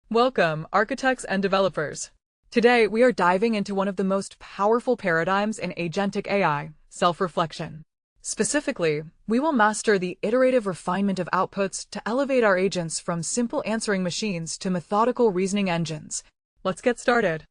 Welcome, architects and developers. Today, we are diving into one of the most powerful paradigms in agentic AI, self-reflection. Specifically, we will master the iterative refinement of outputs to elevate our agents from simple answering machines to methodical reasoning engines. Let's get started.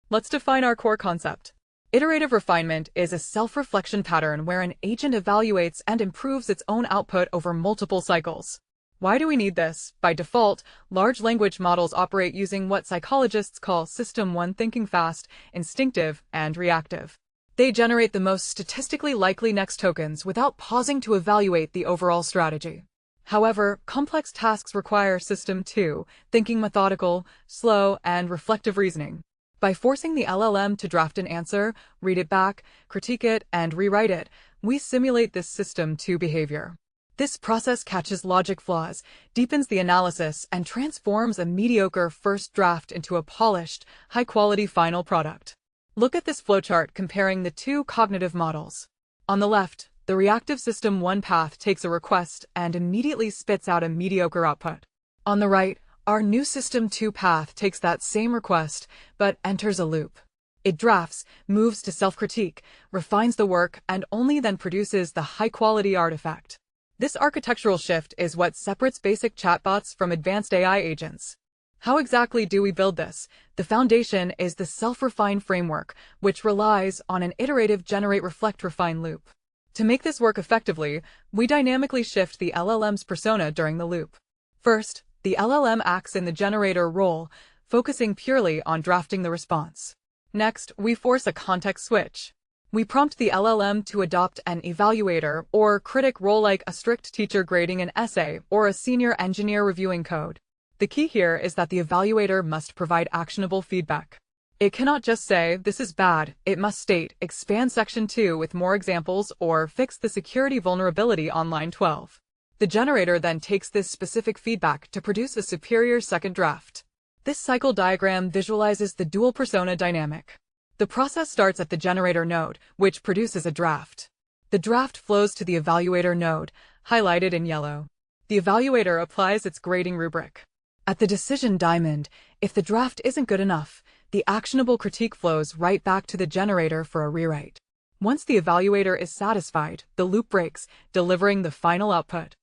Let's define our core concept. Iterative refinement is a self-reflection pattern where an agent evaluates and improves its own output over multiple cycles. Why do we need this? By default, large language models operate using what psychologists call System 1 thinking: fast, instinctive, and reactive. They generate the most statistically likely next tokens without pausing to evaluate the overall strategy. However, complex tasks require System 2 thinking: methodical, slow, and reflective reasoning. By forcing the LLM to draft an answer, read it back, critique it, and rewrite it, we simulate this System 2 behavior. This process catches logic flaws, deepens the analysis, and transforms a mediocre first draft into a polished, high-quality final product. Look at this flowchart comparing the two cognitive models. On the left, the reactive System 1 path takes a request and immediately spits out a mediocre output. On the right, our new System 2 path takes that same request, but enters a loop. It drafts, moves to self-critique, refines the work, and only then produces the high-quality artifact. This architectural shift is what separates basic chatbots from advanced AI agents. How exactly do we build this? The foundation is the self-refine framework, which relies on an iterative generate-reflect-refine loop. To make this work effectively, we dynamically shift the LLM's persona during the loop. First, the LLM acts in the generator role, focusing purely on drafting the response. Next, we force a context switch. We prompt the LLM to adopt an evaluator or critic role like a strict teacher grading an essay or a senior engineer reviewing code. The key here is that the evaluator must provide actionable feedback. It cannot just say, "This is bad." It must state, "Expand section 2 with more examples," or "Fix the security vulnerability on line 12. The generator then takes this specific feedback to produce a superior second draft. This cycle diagram visualizes the dual persona dynamic. The process starts at the generator node, which produces a draft. The draft flows to the evaluator node, highlighted in yellow. The evaluator applies its grading rubric. At the decision diamond, if the draft isn't good enough, the actionable critique flows right back to the generator for a rewrite. Once the evaluator is satisfied, the loop breaks, delivering the final output.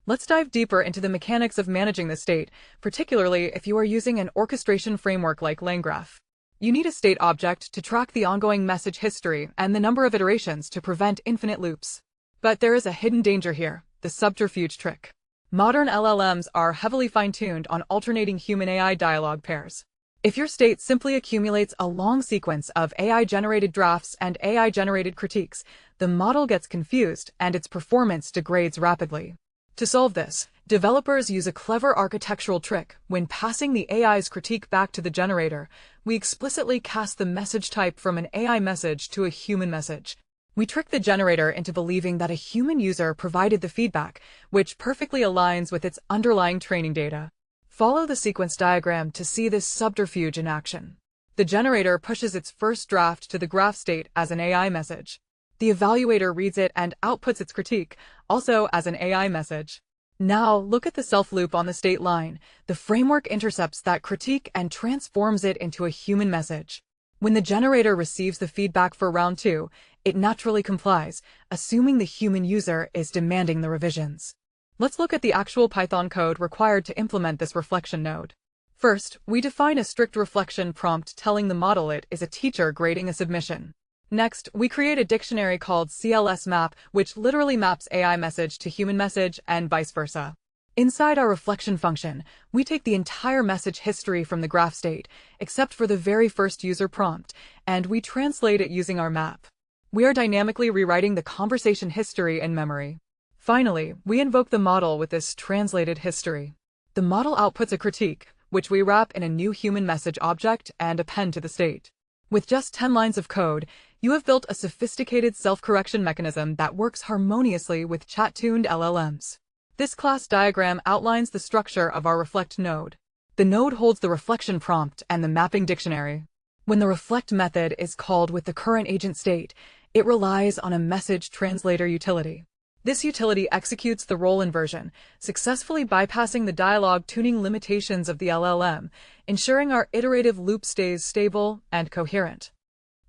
Let's dive deeper into the mechanics of managing the state, particularly if you are using an orchestration framework like LangGraph. You need a state object to track the ongoing message history and the number of iterations to prevent infinite loops. But there is a hidden danger here, the subterfuge trick. Modern LLMs are heavily fine-tuned on alternating human-AI dialogue pairs. If your state simply accumulates a long sequence of AI-generated drafts and AI-generated critiques, the model gets confused and its performance degrades rapidly. To solve this, developers use a clever architectural trick. When passing the AI's critique back to the generator, we explicitly cast the message type from an AI message to a human message. We trick the generator into believing that a human user provided the feedback, which perfectly aligns with its underlying training data. Follow the sequence diagram to see this subterfuge in action. The generator pushes its first draft to the graph state as an AI message. The evaluator reads it and outputs its critique, also as an AI message. Now, look at the self-loop on the state line. The framework intercepts that critique and transforms it into a human message. When the generator receives the feedback for round 2, it naturally complies, assuming the human user is demanding the revisions. Let's look at the actual Python code required to implement this reflection node. First, we define a strict reflection prompt telling the model it is a teacher grading a submission. Next, we create a dictionary called CLS map, which literally maps AI message to human message and vice versa. Inside our reflection function, we take the entire message history from the graph state, except for the very first user prompt, and we translate it using our map. We are dynamically rewriting the conversation history in memory. Finally, we invoke the model with this translated history. The model outputs a critique, which we wrap in a new human message object and append to the state. With just 10 lines of code, you have built a sophisticated self-correction mechanism that works harmoniously with chat-tuned LLMs. This class diagram outlines the structure of our reflect node. The node holds the reflection prompt and the mapping dictionary. When the reflect method is called with the current agent state, it relies on a message translator utility. This utility executes the role inversion, successfully bypassing the dialogue tuning limitations of the LLM, ensuring our iterative loop stays stable and coherent.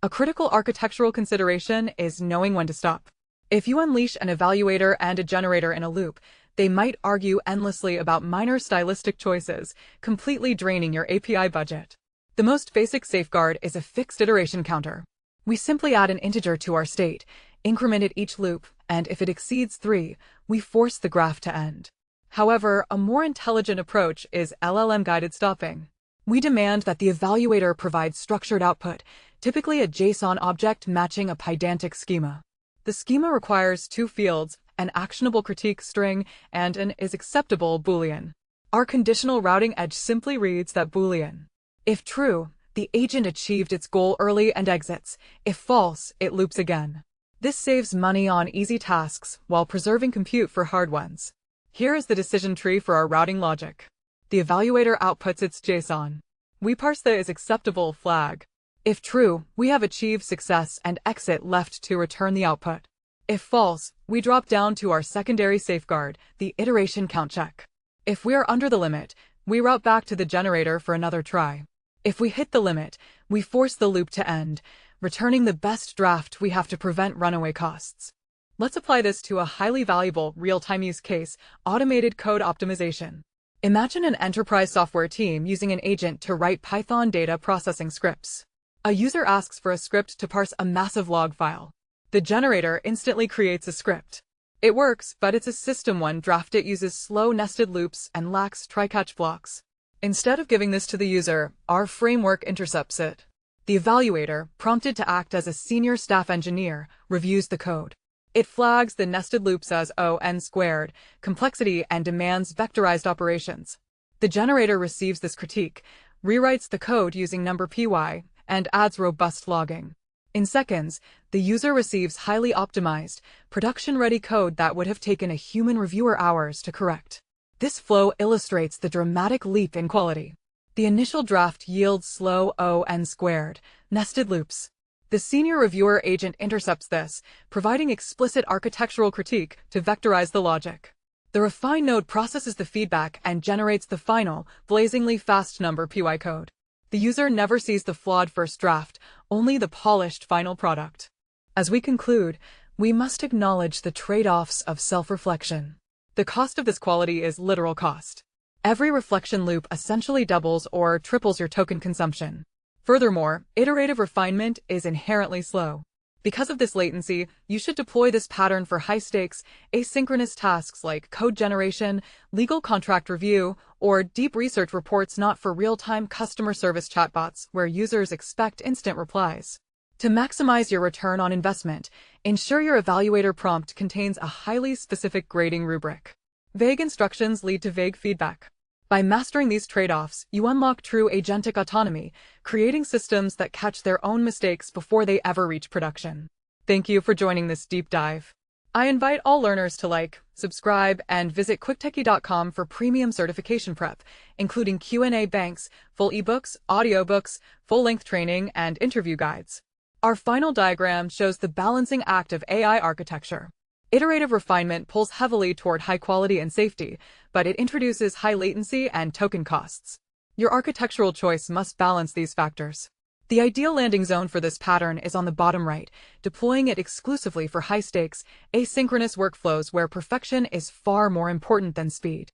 A critical architectural consideration is knowing when to stop. If you unleash an evaluator and a generator in a loop, they might argue endlessly about minor stylistic choices, completely draining your API budget. The most basic safeguard is a fixed iteration counter. We simply add an integer to our state, increment it each loop, and if it exceeds 3, we force the graph to end. However, a more intelligent approach is LLM-guided stopping. We demand that the evaluator provide structured output, typically a JSON object matching a pedantic schema. The schema requires 2 fields, an actionable critique string and an is acceptable Boolean. Our conditional routing edge simply reads that Boolean. If true, the agent achieved its goal early and exits. If false, it loops again. This saves money on easy tasks while preserving compute for hard ones. Here is the decision tree for our routing logic. The evaluator outputs its JSON. We parse the is acceptable flag. If true, we have achieved success and exit left to return the output. If false, we drop down to our secondary safeguard, the iteration count check. If we are under the limit, we route back to the generator for another try. If we hit the limit, we force the loop to end, returning the best draft we have to prevent runaway costs. Let's apply this to a highly valuable real-time use case, automated code optimization. Imagine an enterprise software team using an agent to write Python data processing scripts. A user asks for a script to parse a massive log file. The generator instantly creates a script. It works, but it's a system one draft. It uses slow nested loops and lacks try-catch blocks. Instead of giving this to the user, our framework intercepts it. The evaluator, prompted to act as a senior staff engineer, reviews the code. It flags the nested loops as O(n)² complexity and demands vectorized operations. The generator receives this critique, rewrites the code using number py, and adds robust logging. In seconds, the user receives highly optimized, production-ready code that would have taken a human reviewer hours to correct. This flow illustrates the dramatic leap in quality. The initial draft yields slow O(n)² nested loops. The senior reviewer agent intercepts this, providing explicit architectural critique to vectorize the logic. The refine node processes the feedback and generates the final, blazingly fast number py code. The user never sees the flawed first draft, only the polished final product. As we conclude, we must acknowledge the trade-offs of self-reflection. The cost of this quality is literal cost. Every reflection loop essentially doubles or triples your token consumption. Furthermore, iterative refinement is inherently slow. Because of this latency, you should deploy this pattern for high-stakes, asynchronous tasks like code generation, legal contract review, or deep research reports, not for real-time customer service chatbots where users expect instant replies. To maximize your return on investment, ensure your evaluator prompt contains a highly specific grading rubric. Vague instructions lead to vague feedback. By mastering these trade-offs, you unlock true agentic autonomy, creating systems that catch their own mistakes before they ever reach production. Thank you for joining this deep dive. I invite all learners to like, subscribe, and visit quicktechie.com for premium certification prep, including Q&A banks, full ebooks, audiobooks, full-length training, and interview guides. Our final diagram shows the balancing act of AI architecture. Iterative refinement pulls heavily toward high quality and safety, but it introduces high latency and token costs. Your architectural choice must balance these factors. The ideal landing zone for this pattern is on the bottom right, deploying it exclusively for high-stakes, asynchronous workflows where perfection is far more important than speed.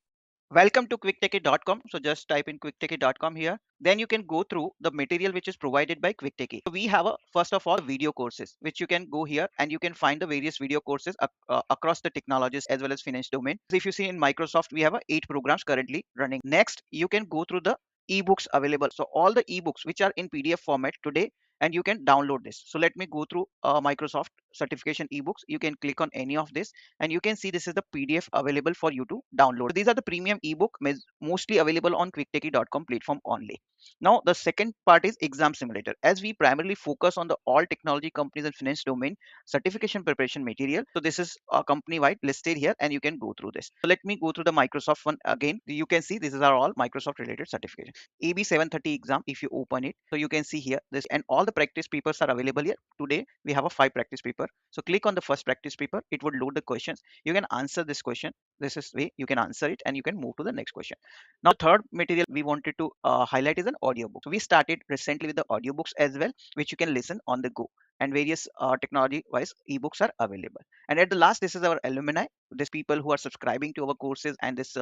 Welcome to quicktechie.com. So just type in quicktechie.com here. Then you can go through the material which is provided by quicktechie. So we have first of all video courses which you can go here and you can find the various video courses across the technologies as well as finance domain. So if you see in Microsoft, we have 8 programs currently running. Next, you can go through the ebooks available. So all the ebooks which are in PDF format today, and you can download this. So let me go through Microsoft certification ebooks. You can click on any of this and you can see this is the PDF available for you to download. So these are the premium ebook mostly available on quicktechie.com platform only. Now the second part is exam simulator. As we primarily focus on the all technology companies and finance domain certification preparation material. So this is company wide listed here and you can go through this. So let me go through the Microsoft one again. You can see these are all Microsoft related certification. AB 730 exam, if you open it, so you can see here this, and all the practice papers are available here. Today we have 5 practice papers paper. So click on the first practice paper. It would load the questions. You can answer this question. This is way you can answer it, and you can move to the next question. Now, third material we wanted to highlight is an audiobook. So we started recently with the audiobooks as well, which you can listen on the go, and various technology-wise ebooks are available. And at the last, this is our alumni. These people who are subscribing to our courses and this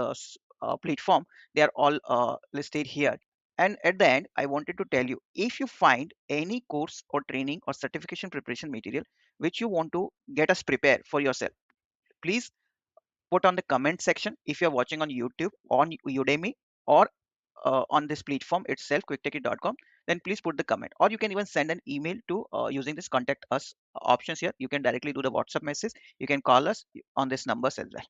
platform, they are all listed here. And at the end, I wanted to tell you, if you find any course or training or certification preparation material which you want to get us prepared for yourself, please put on the comment section. If you're watching on YouTube, on Udemy, or on this platform itself, quicktechie.com, then please put the comment, or you can even send an email to using this contact us options here. You can directly do the WhatsApp message. You can call us on this numbers as well.